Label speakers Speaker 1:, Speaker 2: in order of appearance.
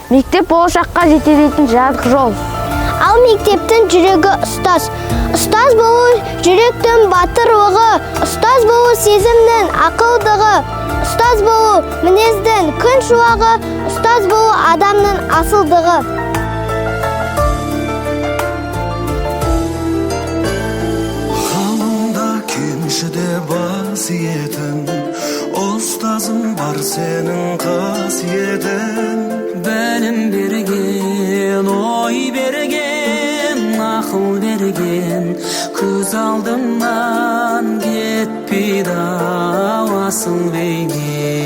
Speaker 1: Мектеп болашаққа жетелейтін жарық жол.
Speaker 2: Ал мектептің жүрегі ұстаз. Ұстаз болу жүректің батырлығы, ұстаз болу сезімнің ақылдығы, ұстаз болу мінездің күн шуағы, ұстаз болу адамның асылдығы.
Speaker 3: Ғалымда кеншіде басиетін, ұстазым бар сенің қасиетін.
Speaker 4: Білім берген, ой берген, ақыл берген, көз алдымнан кетпейді асыл бейне.